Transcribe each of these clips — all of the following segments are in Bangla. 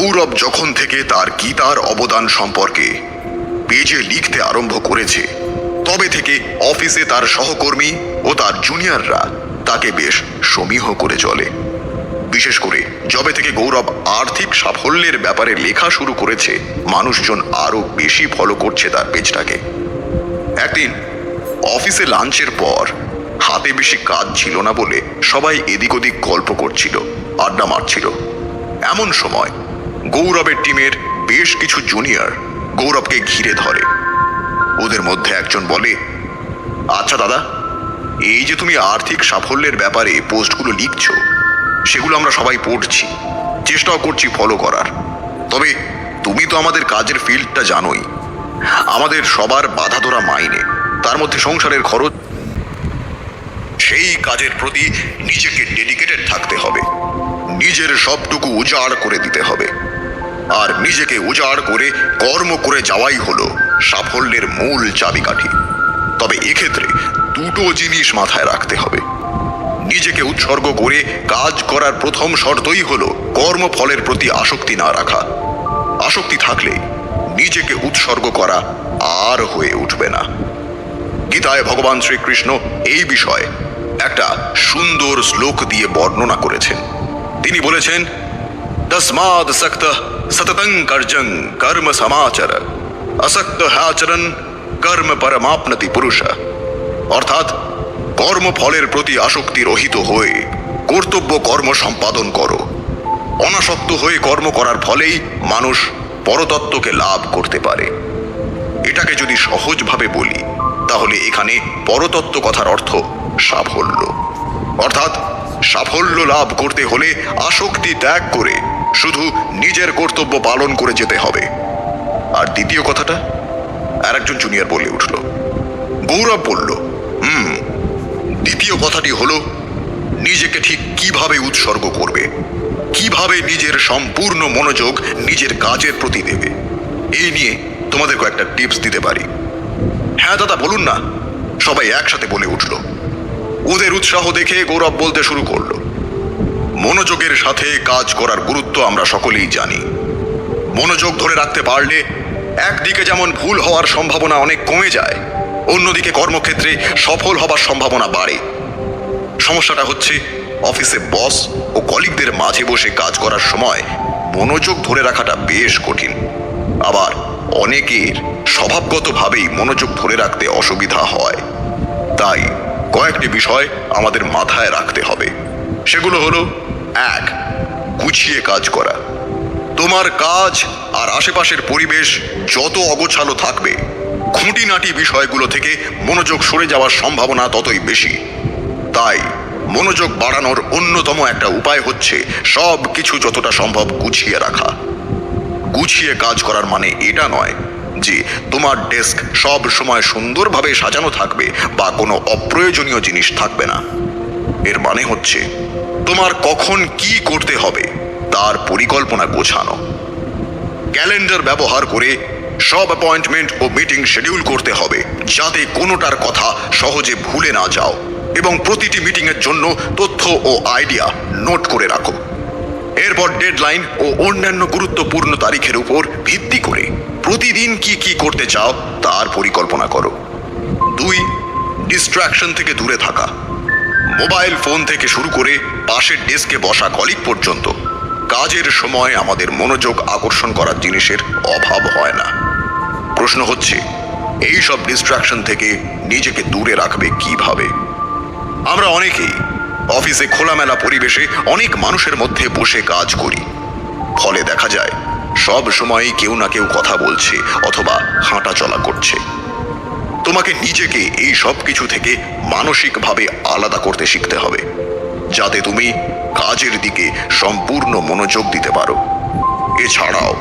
গৌরব যখন থেকে তার গীতার অবদান সম্পর্কে পেজে লিখতে আরম্ভ করেছে, তবে থেকে অফিসে তার সহকর্মী ও তার জুনিয়ররা তাকে বেশ সমীহ করে চলে। বিশেষ করে যবে থেকে গৌরব আর্থিক সাফল্যের ব্যাপারে লেখা শুরু করেছে, মানুষজন আরো বেশি ফলো করছে তার পেজটাকে। একদিন অফিসে লাঞ্চের পর হাতে বেশি কাজ ছিল না বলে সবাই এদিক ওদিক গল্প করছিল, আড্ডা মারছিল। এমন সময় গৌরবের টিমের বেশ কিছু জুনিয়র গৌরবকে ঘিরে ধরে। ওদের মধ্যে একজন বলে, আচ্ছা দাদা, এই যে তুমি আর্থিক সাফল্যের ব্যাপারে পোস্টগুলো লিখছো, সেগুলো আমরা সবাই পড়ছি, চেষ্টাও করছি ফলো করার। তবে তুমি তো আমাদের কাজের ফিল্ডটা জানোই, আমাদের সবার বাধা ধরা মাইনে, তার মধ্যে সংসারের খরচ, সেই কাজের প্রতি নিজেকে ডেডিকেটেড থাকতে হবে, নিজের সবটুকু উজাড় করে দিতে হবে। আর নিজেকে উজাড় করে কর্ম করে যাওয়াই হলো সাফল্যের মূল চাবিকাঠি। তবে এক্ষেত্রে দুটো জিনিস মাথায় রাখতে হবে। নিজেকে উৎসর্গ করে কাজ করার প্রথম শর্তই হলো কর্মফলের প্রতি আসক্তি না রাখা। আসক্তি থাকলে নিজেকে উৎসর্গ করা আর হয়ে উঠবে না। গীতায় ভগবান শ্রীকৃষ্ণ এই বিষয়ে একটা সুন্দর শ্লোক দিয়ে বর্ণনা করেছেন। তিনি বলেছেন, তস্মাদ সক্ত সততং কার্যং কর্ম সমাচর, আসক্ত হ্যাচরণ কর্ম পরমাপ্নতি পুরুষ। অর্থাৎ কর্মফলের প্রতি আসক্তি রহিত হয়ে কর্তব্য কর্ম সম্পাদন করো। অনাসক্ত হয়ে কর্ম করার ফলেই মানুষ পরতত্ত্বকে লাভ করতে পারে। এটাকে যদি সহজভাবে বলি, তাহলে এখানে পরতত্ত্ব কথার অর্থ সাফল্য। অর্থাৎ সাফল্য লাভ করতে হলে আসক্তি ত্যাগ করে শুধু নিজের কর্তব্য পালন করে যেতে হবে। আর দ্বিতীয় কথাটা আর একজন জুনিয়র বলে উঠল। গৌরব বলল, দ্বিতীয় কথাটি হলো নিজেকে ঠিক কিভাবে উৎসর্গ করবে, কিভাবে নিজের সম্পূর্ণ মনোযোগ নিজের কাজের প্রতি দেবে। এই নিয়ে তোমাদের কয়েকটা টিপস দিতে পারি। হ্যাঁ দাদা, বলুন না, সবাই একসাথে বলে উঠল। ওদের উৎসাহ দেখে গৌরব বলতে শুরু করলো, মনোযোগের সাথে কাজ করার গুরুত্ব আমরা সকলেই জানি। মনোযোগ ধরে রাখতে পারলে একদিকে যেমন ভুল হওয়ার সম্ভাবনা অনেক কমে যায়, অন্যদিকে কর্মক্ষেত্রে সফল হবার সম্ভাবনা বাড়ে। সমস্যাটা হচ্ছে অফিসে বস ও কলিগদের মাঝে বসে কাজ করার সময় মনোযোগ ধরে রাখাটা বেশ কঠিন। আবার অনেকের স্বভাবগতভাবেই মনোযোগ ধরে রাখতে অসুবিধা হয়। তাই কয়েকটি বিষয় আমাদের মাথায় রাখতে হবে। সেগুলো হলো, 1, গুছিয়ে কাজ করা। তোমার কাজ আর আশেপাশের পরিবেশ যত অগোছালো থাকবে, খুঁটিনাটি বিষয়গুলো থেকে মনোযোগ সরে যাওয়ার সম্ভাবনা ততই বেশি। তাই মনোযোগ বাড়ানোর অন্যতম একটা উপায় হচ্ছে সব কিছু যতটা সম্ভব গুছিয়ে রাখা। গুছিয়ে কাজ করার মানে এটা নয় যে তোমার ডেস্ক সব সময় সুন্দরভাবে সাজানো থাকবে বা কোনো অপ্রয়োজনীয় জিনিস থাকবে না। এর মানে হচ্ছে তোমার কখন কি করতে হবে তার পরিকল্পনা গোছানো। ক্যালেন্ডার ব্যবহার করে সব অ্যাপয়েন্টমেন্ট ও মিটিং শিডিউল করতে হবে, যাতে কোনোটার কথা সহজে ভুলে না যাও, এবং প্রতিটি মিটিংয়ের জন্য তথ্য ও আইডিয়া নোট করে রাখো। এরপর ডেডলাইন ও অন্যান্য গুরুত্বপূর্ণ তারিখের উপর ভিত্তি করে প্রতিদিন কি কি করতে চাও তার পরিকল্পনা করো। 2, ডিস্ট্রাকশন থেকে দূরে থাকা। মোবাইল ফোন থেকে শুরু করে পাশের ডেস্কে বসা কলিগ পর্যন্ত কাজের সময় আমাদের মনোযোগ আকর্ষণ করার জিনিসের অভাব হয় না। প্রশ্ন হচ্ছে, এই সব ডিস্ট্রাকশন থেকে নিজেকে দূরে রাখবে কিভাবে? আমরা অনেকেই অফিসে খোলামেলা পরিবেশে অনেক মানুষের মধ্যে বসে কাজ করি। ফলে দেখা যায় সব সময়ই কেউ না কেউ কথা বলছে অথবা হাঁটা চলা করছে। তোমাকে নিজেকে এই সব কিছু থেকে মানসিকভাবে আলাদা করতে শিখতে হবে, যাতে তুমি কাজের দিকে সম্পূর্ণ মনোযোগ দিতে পারো। এছাড়াও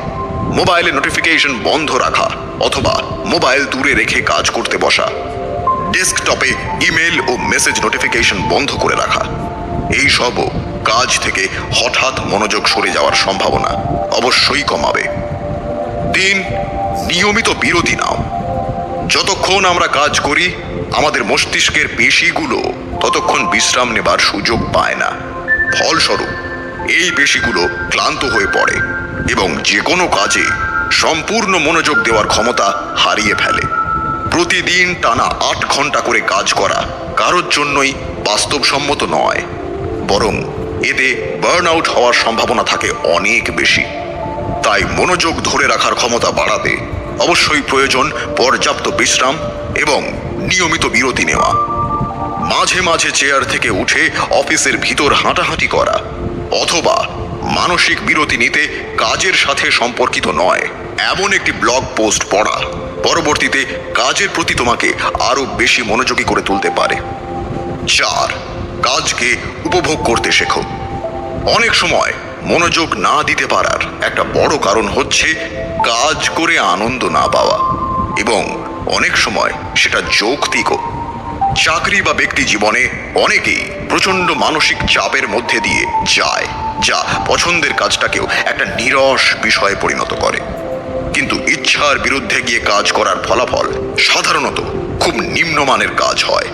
মোবাইলে নোটিফিকেশন বন্ধ রাখা অথবা মোবাইল দূরে রেখে কাজ করতে বসা, ডেস্কটপে ইমেল ও মেসেজ নোটিফিকেশন বন্ধ করে রাখা, এই সবও কাজ থেকে হঠাৎ মনোযোগ সরে যাওয়ার সম্ভাবনা অবশ্যই কমাবে। 3, নিয়মিত বিরতি নাও। যতক্ষণ আমরা কাজ করি, আমাদের মস্তিষ্কের পেশিগুলো ততক্ষণ বিশ্রাম নেবার সুযোগ পায় না। ফলস্বরূপ এই পেশিগুলো ক্লান্ত হয়ে পড়ে এবং যে কোনো কাজে সম্পূর্ণ মনোযোগ দেওয়ার ক্ষমতা হারিয়ে ফেলে। প্রতিদিন টানা 8 ঘন্টা করে কাজ করা কারোর জন্যই বাস্তবসম্মত নয়, বরং এতে বার্ন আউট হওয়ার সম্ভাবনা থাকে অনেক বেশি। তাই মনোযোগ ধরে রাখার ক্ষমতা বাড়াতে অবশ্যই প্রয়োজন পর্যাপ্ত বিশ্রাম এবং নিয়মিত বিরতি নেওয়া। মাঝে মাঝে চেয়ার থেকে উঠে অফিসের ভিতর হাঁটাহাঁটি করা অথবা মানসিক বিরতি নিতে কাজের সাথে সম্পর্কিত নয় এমন একটি ব্লগ পোস্ট পড়া পরবর্তীতে কাজের প্রতি তোমাকে আরো বেশি মনোযোগী করে তুলতে পারে। 4. কাজকে উপভোগ করতে শেখো। অনেক সময় মনোযোগ না দিতে পারার একটা বড় কারণ হচ্ছে কাজ করে আনন্দ না পাওয়া, এবং অনেক সময় সেটা যৌক্তিকও। চাকরি বা ব্যক্তি জীবনে অনেকেই প্রচন্ড মানসিক চাপের মধ্যে দিয়ে যায়, যা পছন্দের কাজটাকেও একটা নীরস বিষয়ে পরিণত করে। কিন্তু ইচ্ছার বিরুদ্ধে গিয়ে কাজ করার ফলাফল সাধারণত খুব নিম্নমানের কাজ হয়,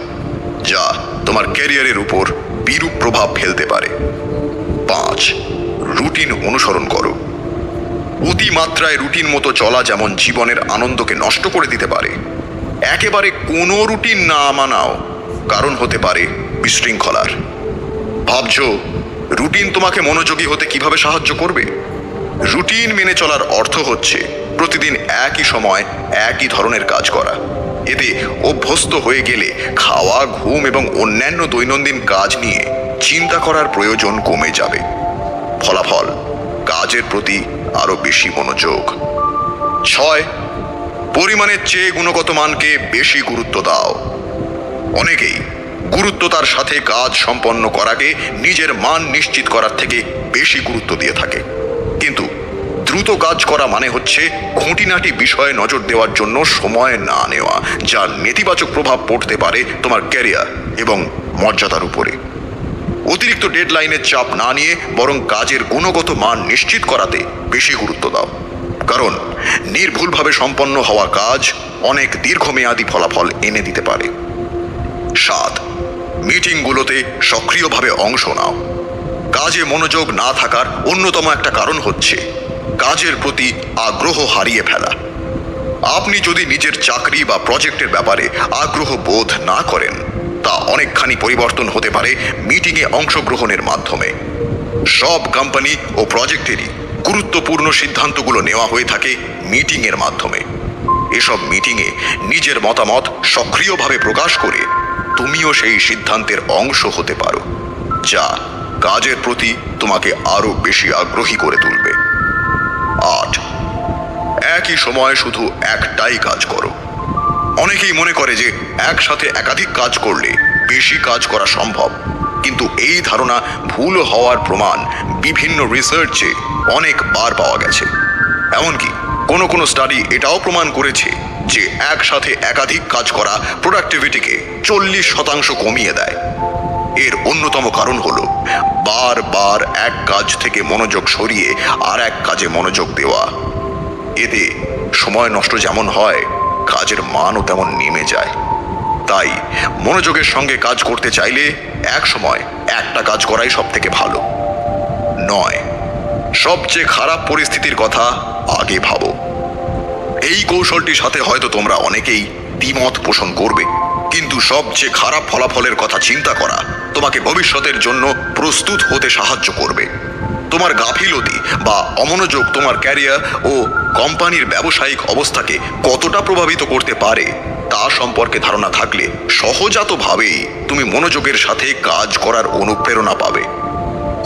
যা তোমার ক্যারিয়ারের উপর বিরূপ প্রভাব ফেলতে পারে। 5. রুটিন অনুসরণ করো। অতিমাত্রায় রুটিন মতো চলা যেমন জীবনের আনন্দকে নষ্ট করে দিতে পারে, একেবারে কোনো রুটিন না মানাও কারণ হতে পারে বিশৃঙ্খলার। ভাবছো রুটিন তোমাকে মনোযোগী হতে কিভাবে সাহায্য করবে? রুটিন মেনে চলার অর্থ হচ্ছে প্রতিদিন একই সময় একই ধরনের কাজ করা। এতে অভ্যস্ত হয়ে গেলে খাওয়া, ঘুম এবং অন্যান্য দৈনন্দিন কাজ নিয়ে চিন্তা করার প্রয়োজন কমে যাবে। ফলাফল কাজের প্রতি আরো বেশি মনোযোগ। 6. পরিমাণের চেয়ে গুণগত মানকে বেশি গুরুত্ব দাও। অনেকেই গুরুত্বতার সাথে কাজ সম্পন্ন করাকে নিজের মান নিশ্চিত করার থেকে বেশি গুরুত্ব দিয়ে থাকে, কিন্তু দ্রুত কাজ করা মানে হচ্ছে খুঁটিনাটি বিষয়ে নজর দেওয়ার জন্য সময় না নেওয়া, যার নেতিবাচক প্রভাব পড়তে পারে তোমার ক্যারিয়ার এবং মর্যাদার উপরে। অতিরিক্ত ডেডলাইনের চাপ না নিয়ে বরং কাজের গুণগত মান নিশ্চিত করাতে বেশি গুরুত্ব দাও, কারণ নির্ভুলভাবে সম্পন্ন হওয়া কাজ অনেক দীর্ঘমেয়াদী ফলাফল এনে দিতে পারে। 7. মিটিংগুলোতে সক্রিয়ভাবে অংশ নাও। কাজে মনোযোগ না থাকার অন্যতম একটা কারণ হচ্ছে কাজের প্রতি আগ্রহ হারিয়ে ফেলা। আপনি যদি নিজের চাকরি বা প্রজেক্টের ব্যাপারে আগ্রহ বোধ না করেন, তা অনেকখানি পরিবর্তন হতে পারে মিটিংয়ে অংশগ্রহণের মাধ্যমে। সব কোম্পানি ও প্রজেক্টেরই গুরুত্বপূর্ণ সিদ্ধান্তগুলো নেওয়া হয়ে থাকে মিটিংয়ের মাধ্যমে। এসব মিটিংয়ে নিজের মতামত সক্রিয়ভাবে প্রকাশ করে তুমিও সেই সিদ্ধান্তের অংশ হতে পারো, যা কাজের প্রতি তোমাকে আরো বেশি আগ্রহী করে তুলবে। 8. একই সময়ে শুধু একটাই কাজ করো। অনেকেই মনে করে যে একসাথে একাধিক কাজ করলে বেশি কাজ করা সম্ভব, কিন্তু এই ধারণা ভুল হওয়ার প্রমাণ বিভিন্ন রিসার্চে অনেকবার পাওয়া গেছে। এমনকি কোনো স্টাডি এটাও প্রমাণ করেছে যে একসাথে একাধিক কাজ করা প্রোডাক্টিভিটিকে 40% কমিয়ে দেয়। এর অন্যতম কারণ হলো বারবার এক কাজ থেকে মনোযোগ সরিয়ে আর এক কাজে মনোযোগ দেওয়া। এতে সময় নষ্ট যেমন হয়, কাজের মানও তেমন নেমে যায়। তাই মনোযোগের সঙ্গে কাজ করতে চাইলে এক সময় একটা কাজ করাই সব থেকে ভালো। 9. সবচেয়ে খারাপ পরিস্থিতির কথা আগে ভাবো। এই কৌশলটির সাথে হয়তো তোমরা অনেকেই দ্বিমত পোষণ করবে, কিন্তু সবচেয়ে খারাপ ফলাফলের কথা চিন্তা করা তোমাকে ভবিষ্যতের জন্য প্রস্তুত হতে সাহায্য করবে। তোমার গাফিলতি বা অমনোযোগ তোমার ক্যারিয়ার ও কোম্পানির ব্যবসায়িক অবস্থাকে কতটা প্রভাবিত করতে পারে তা সম্পর্কে ধারণা থাকলে সহজাতভাবেই তুমি মনোযোগের সাথে কাজ করার অনুপ্রেরণা পাবে।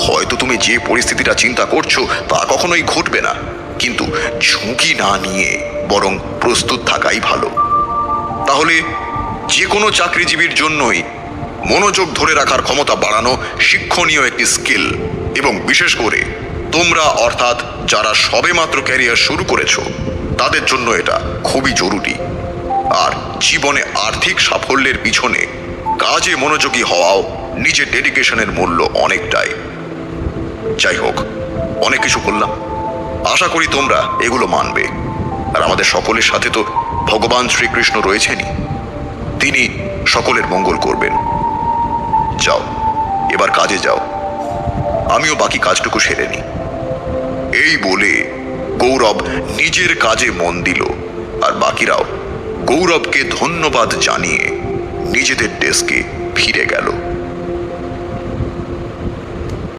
হয়তো তুমি যে পরিস্থিতিটা চিন্তা করছো তা কখনোই ঘটবে না, কিন্তু ঝুঁকি না নিয়ে বরং প্রস্তুত থাকাই ভালো। তাহলে যে কোনো চাকরিজীবীর জন্যই মনোযোগ ধরে রাখার ক্ষমতা বাড়ানো শিক্ষণীয় একটি স্কিল, এবং বিশেষ করে তোমরা অর্থাৎ যারা সবেমাত্র ক্যারিয়ার শুরু করেছো তাদের জন্য এটা খুবই জরুরি। আর জীবনে আর্থিক সাফল্যের পিছনে কাজে মনোযোগী হওয়াও নিজের ডেডিকেশনের মূল্য অনেকটাই। যাই হোক, অনেক কিছু বললাম, আশা করি তোমরা এগুলো মানবে। আর আমাদের সকলের সাথে তো ভগবান শ্রীকৃষ্ণ রয়েছেনই, তিনি সকলের মঙ্গল করবেন। যাও, এবার কাজে যাও, আমিও বাকি কাজটুকু সেরে নিই। এই বলে গৌরব নিজের কাজে মন দিল, আর বাকিরাও গৌরবকে ধন্যবাদ জানিয়ে নিজেদের ডেস্কে ফিরে গেল।